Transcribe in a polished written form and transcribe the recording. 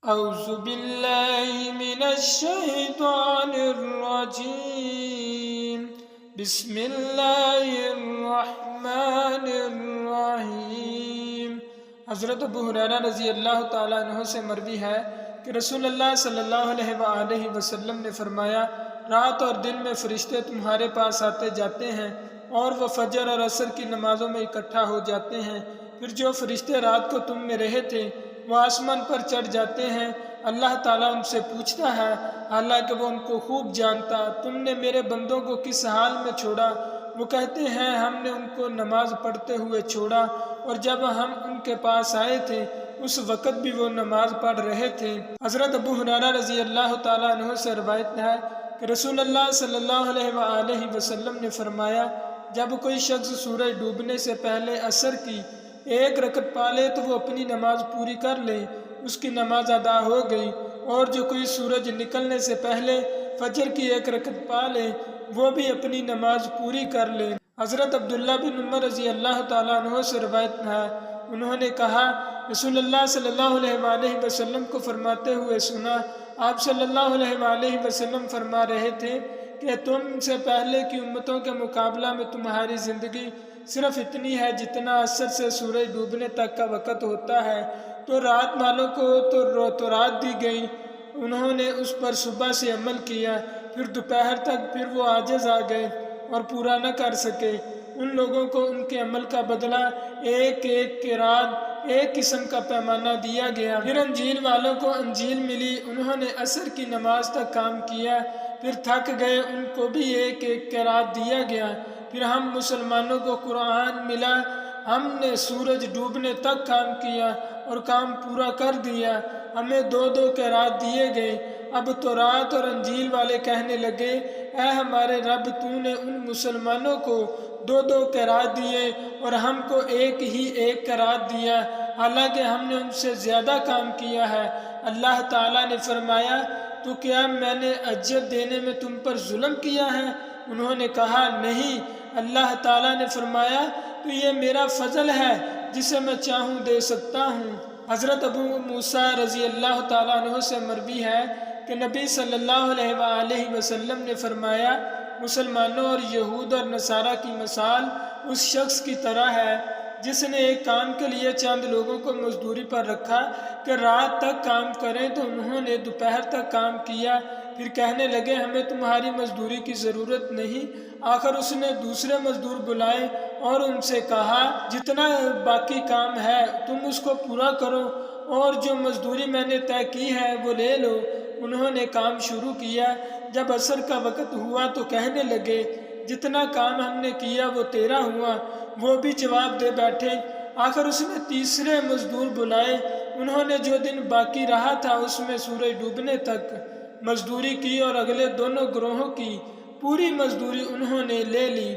اعوذ باللہ من الشیطان الرجیم، بسم اللہ الرحمن الرحیم۔ حضرت ابو ہریرہ رضی اللہ تعالیٰ عنہ سے مروی ہے کہ رسول اللہ صلی اللہ علیہ وآلہ وسلم نے فرمایا، رات اور دن میں فرشتے تمہارے پاس آتے جاتے ہیں اور وہ فجر اور عصر کی نمازوں میں اکٹھا ہو جاتے ہیں۔ پھر جو فرشتے رات کو تم میں رہے تھے وہ آسمان پر چڑھ جاتے ہیں۔ اللہ تعالیٰ ان سے پوچھتا ہے، حالانکہ وہ ان کو خوب جانتا، تم نے میرے بندوں کو کس حال میں چھوڑا؟ وہ کہتے ہیں، ہم نے ان کو نماز پڑھتے ہوئے چھوڑا، اور جب ہم ان کے پاس آئے تھے اس وقت بھی وہ نماز پڑھ رہے تھے۔ حضرت ابو ہریرہ رضی اللہ تعالیٰ عنہ سے روایت ہے کہ رسول اللہ صلی اللہ علیہ وآلہ وسلم نے فرمایا، جب کوئی شخص سورج ڈوبنے سے پہلے عصر کی 1 رکعت پا لے تو وہ اپنی نماز پوری کر لے، اس کی نماز ادا ہو گئی، اور جو کوئی سورج نکلنے سے پہلے فجر کی 1 رکعت پا لے وہ بھی اپنی نماز پوری کر لے۔ حضرت عبداللہ بن عمر رضی اللہ تعالیٰ عنہ سے روایت ہے، انہوں نے کہا، رسول اللہ صلی اللہ علیہ وآلہ وسلم کو فرماتے ہوئے سنا، آپ صلی اللہ علیہ وآلہ وسلم فرما رہے تھے کہ تم سے پہلے کی امتوں کے مقابلہ میں تمہاری زندگی صرف اتنی ہے جتنا عصر سے سورج ڈوبنے تک کا وقت ہوتا ہے، تو رات والوں کو تو رات دی گئی، انہوں نے اس پر صبح سے عمل کیا، پھر دوپہر تک، پھر وہ عاجز آ گئے اور پورا نہ کر سکے۔ ان لوگوں کو ان کے عمل کا بدلہ ایک قرات، ایک قسم کا پیمانہ دیا گیا۔ پھر انجیل والوں کو انجیل ملی، انہوں نے عصر کی نماز تک کام کیا، پھر تھک گئے، ان کو بھی ایک قرات دیا گیا۔ پھر ہم مسلمانوں کو قرآن ملا، ہم نے سورج ڈوبنے تک کام کیا اور کام پورا کر دیا، ہمیں 2 قرات دیے گئے۔ اب تورات اور انجیل والے کہنے لگے، اے ہمارے رب، تو نے ان مسلمانوں کو 2 قرات دیے اور ہم کو ایک قرات دیا، حالانکہ ہم نے ان سے زیادہ کام کیا ہے۔ اللہ تعالیٰ نے فرمایا، تو کیا میں نے اجر دینے میں تم پر ظلم کیا ہے؟ انہوں نے کہا، نہیں۔ اللہ تعالیٰ نے فرمایا، تو یہ میرا فضل ہے جسے میں چاہوں دے سکتا ہوں۔ حضرت ابو موسیٰ رضی اللہ تعالیٰ عنہ سے مروی ہے کہ نبی صلی اللہ علیہ وآلہ وسلم نے فرمایا، مسلمانوں اور یہود اور نصارہ کی مثال اس شخص کی طرح ہے جس نے ایک کام کے لیے چند لوگوں کو مزدوری پر رکھا کہ رات تک کام کریں، تو انہوں نے دوپہر تک کام کیا، پھر کہنے لگے، ہمیں تمہاری مزدوری کی ضرورت نہیں۔ آخر اس نے دوسرے مزدور بلائے اور ان سے کہا، جتنا باقی کام ہے تم اس کو پورا کرو، اور جو مزدوری میں نے طے کی ہے وہ لے لو۔ انہوں نے کام شروع کیا۔ جب عصر کا وقت ہوا تو کہنے لگے، جتنا کام ہم نے کیا وہ تیرا ہوا۔ وہ بھی جواب دے بیٹھے۔ آخر اس نے تیسرے مزدور بلائے، انہوں نے جو دن باقی رہا تھا اس میں سورج ڈوبنے تک مزدوری کی اور اگلے دونوں گروہوں کی پوری مزدوری انہوں نے لے لی۔